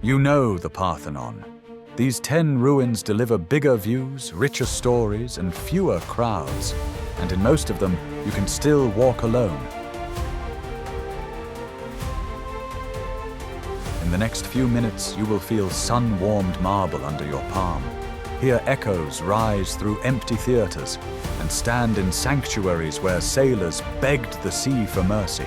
You know the Parthenon. These 10 ruins deliver bigger views, richer stories, and fewer crowds. And in most of them, you can still walk alone. In the next few minutes, you will feel sun-warmed marble under your palm, hear echoes rise through empty theaters, and stand in sanctuaries where sailors begged the sea for mercy.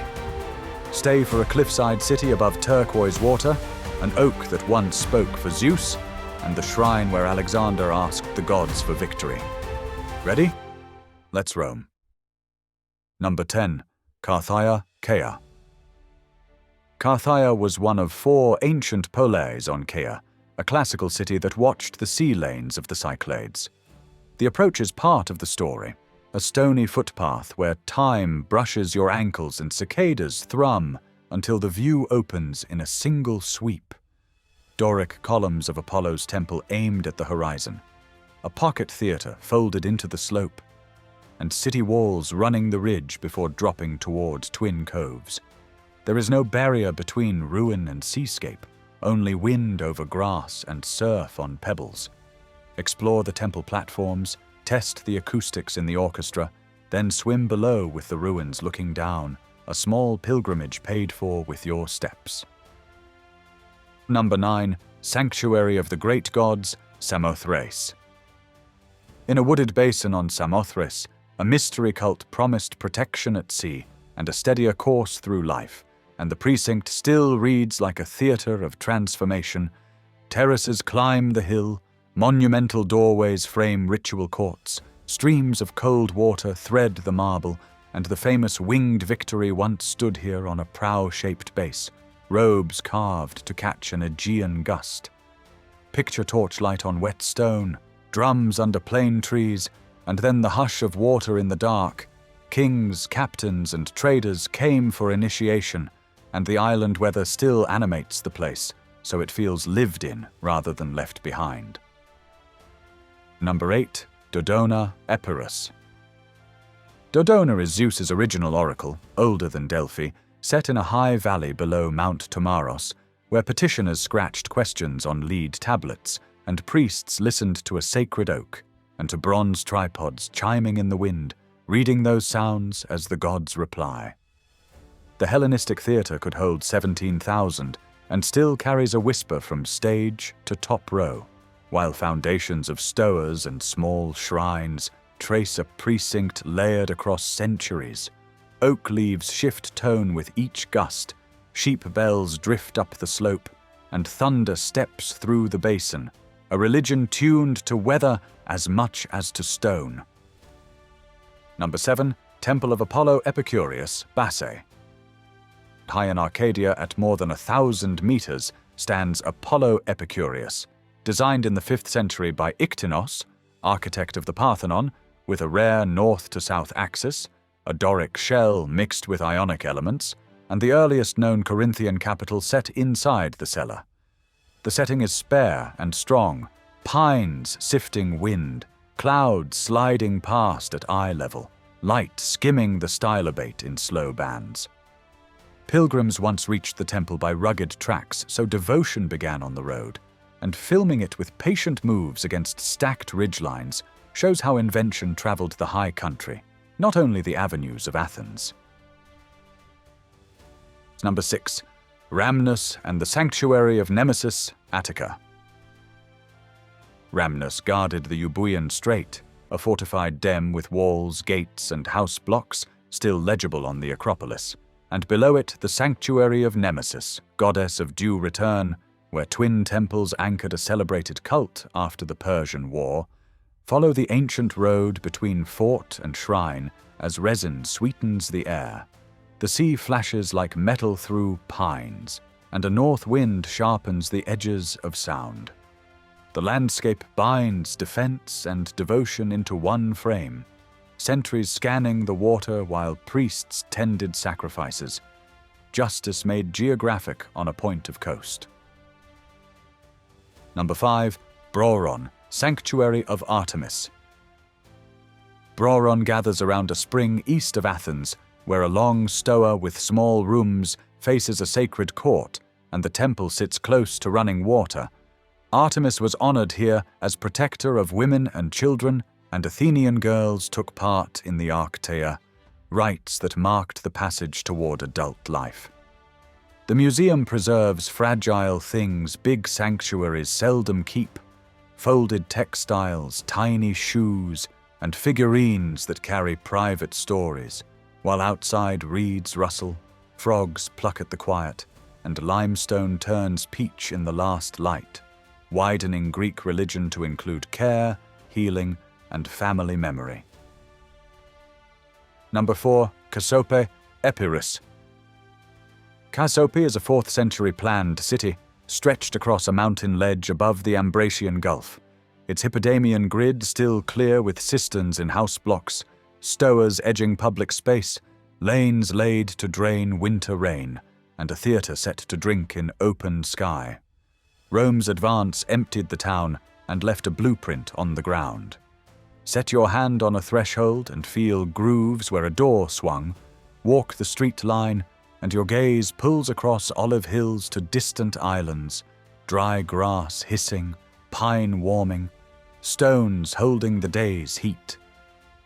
Stay for a cliffside city above turquoise water, an oak that once spoke for Zeus, and the shrine where Alexander asked the gods for victory. Ready? Let's roam. Number 10. Karthaia, Chaea. Karthaia was one of 4 ancient polis on Chaea, a classical city that watched the sea lanes of the Cyclades. The approach is part of the story, a stony footpath where time brushes your ankles and cicadas thrum until the view opens in a single sweep. Doric columns of Apollo's temple aimed at the horizon, a pocket theatre folded into the slope, and city walls running the ridge before dropping toward twin coves. There is no barrier between ruin and seascape, only wind over grass and surf on pebbles. Explore the temple platforms, test the acoustics in the orchestra, then swim below with the ruins looking down, a small pilgrimage paid for with your steps. Number 9. Sanctuary of the Great Gods, Samothrace. In a wooded basin on Samothrace, a mystery cult promised protection at sea and a steadier course through life, and the precinct still reads like a theatre of transformation. Terraces climb the hill, monumental doorways frame ritual courts, streams of cold water thread the marble, and the famous winged Victory once stood here on a prow-shaped base, robes carved to catch an Aegean gust. Picture torchlight on wet stone, drums under plane trees, and then the hush of water in the dark. Kings, captains, and traders came for initiation, and the island weather still animates the place, so it feels lived in rather than left behind. Number 8. Dodona, Epirus. Dodona is Zeus's original oracle, older than Delphi, set in a high valley below Mount Tomaros, where petitioners scratched questions on lead tablets, and priests listened to a sacred oak, and to bronze tripods chiming in the wind, reading those sounds as the gods reply. The Hellenistic theatre could hold 17,000, and still carries a whisper from stage to top row, while foundations of stoas and small shrines trace a precinct layered across centuries. Oak leaves shift tone with each gust, sheep bells drift up the slope, and thunder steps through the basin, a religion tuned to weather as much as to stone. Number 7. Temple of Apollo Epicurius, Bassae. High in Arcadia at more than 1,000 meters stands Apollo Epicurius, designed in the 5th century by Ictinos, architect of the Parthenon, with a rare north-to-south axis, a Doric shell mixed with Ionic elements, and the earliest known Corinthian capital set inside the cella. The setting is spare and strong, pines sifting wind, clouds sliding past at eye level, light skimming the stylobate in slow bands. Pilgrims once reached the temple by rugged tracks, so devotion began on the road, and filming it with patient moves against stacked ridgelines shows how invention traveled the high country, not only the avenues of Athens. Number 6. Rhamnous and the Sanctuary of Nemesis, Attica. Rhamnous guarded the Euboean Strait, a fortified dam with walls, gates, and house blocks still legible on the Acropolis, and below it the Sanctuary of Nemesis, goddess of due return, where twin temples anchored a celebrated cult after the Persian War. Follow the ancient road between fort and shrine as resin sweetens the air. The sea flashes like metal through pines, and a north wind sharpens the edges of sound. The landscape binds defense and devotion into one frame, sentries scanning the water while priests tended sacrifices, justice made geographic on a point of coast. Number 5. Brauron, Sanctuary of Artemis. Brauron gathers around a spring east of Athens, where a long stoa with small rooms faces a sacred court, and the temple sits close to running water. Artemis was honored here as protector of women and children, and Athenian girls took part in the Karthaia, rites that marked the passage toward adult life. The museum preserves fragile things big sanctuaries seldom keep: folded textiles, tiny shoes, and figurines that carry private stories, while outside reeds rustle, frogs pluck at the quiet, and limestone turns peach in the last light, widening Greek religion to include care, healing, and family memory. Number 4. Kassope, Epirus. Kassope is a 4th century planned city, stretched across a mountain ledge above the Ambracian Gulf. Its Hippodamian grid still clear with cisterns in house blocks, stowers edging public space, lanes laid to drain winter rain, and a theatre set to drink in open sky. Rome's advance emptied the town and left a blueprint on the ground. Set your hand on a threshold and feel grooves where a door swung, walk the street line, and your gaze pulls across olive hills to distant islands, dry grass hissing, pine warming, stones holding the day's heat.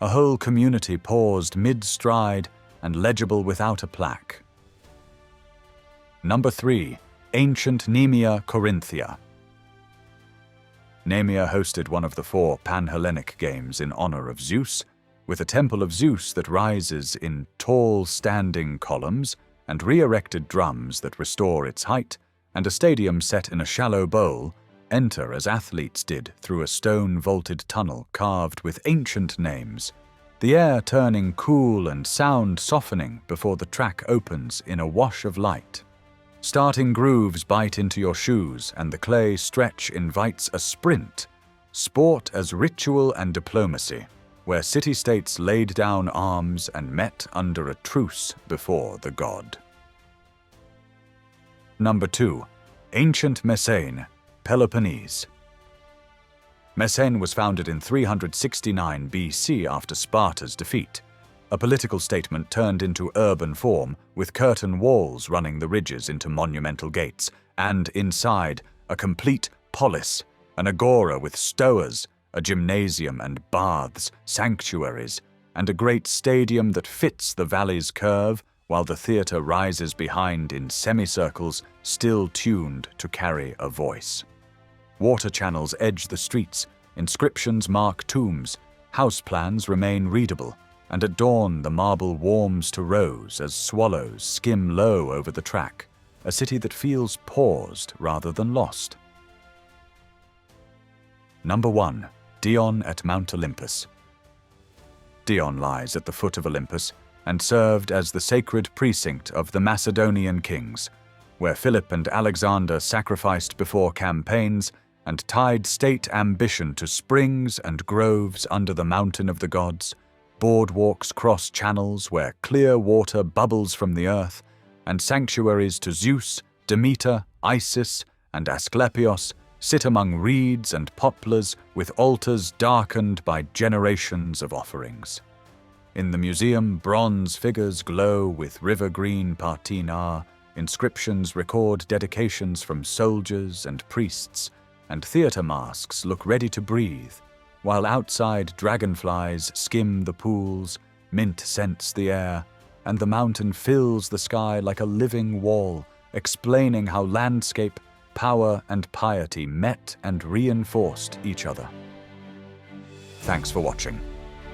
A whole community paused mid-stride and legible without a plaque. Number 3. Ancient Nemea, Corinthia. Nemea hosted one of the 4 Pan-Hellenic games in honor of Zeus, with a temple of Zeus that rises in tall standing columns and re-erected drums that restore its height, and a stadium set in a shallow bowl. Enter as athletes did through a stone-vaulted tunnel carved with ancient names, the air turning cool and sound softening before the track opens in a wash of light. Starting grooves bite into your shoes, and the clay stretch invites a sprint, sport as ritual and diplomacy, where city-states laid down arms and met under a truce before the god. Number 2. Ancient Messene, Peloponnese. Messene was founded in 369 BC after Sparta's defeat. A political statement turned into urban form, with curtain walls running the ridges into monumental gates, and inside, a complete polis, an agora with stowers, a gymnasium and baths, sanctuaries, and a great stadium that fits the valley's curve, while the theatre rises behind in semicircles still tuned to carry a voice. Water channels edge the streets, inscriptions mark tombs, house plans remain readable, and at dawn the marble warms to rose as swallows skim low over the track, a city that feels paused rather than lost. Number 1. Dion at Mount Olympus. Dion lies at the foot of Olympus and served as the sacred precinct of the Macedonian kings, where Philip and Alexander sacrificed before campaigns and tied state ambition to springs and groves under the mountain of the gods. Boardwalks cross channels where clear water bubbles from the earth, and sanctuaries to Zeus, Demeter, Isis, and Asclepios sit among reeds and poplars with altars darkened by generations of offerings. In the museum, bronze figures glow with river-green patina, inscriptions record dedications from soldiers and priests, and theatre masks look ready to breathe, while outside dragonflies skim the pools, mint scents the air, and the mountain fills the sky like a living wall, explaining how landscape, power, and piety met and reinforced each other. Thanks for watching.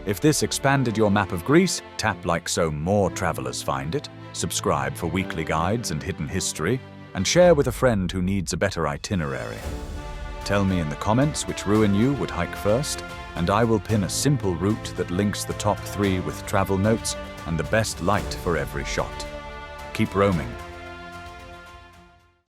If this expanded your map of Greece, tap like so more travelers find it, subscribe for weekly guides and hidden history, and share with a friend who needs a better itinerary. Tell me in the comments which ruin you would hike first, and I will pin a simple route that links the top 3 with travel notes and the best light for every shot. Keep roaming.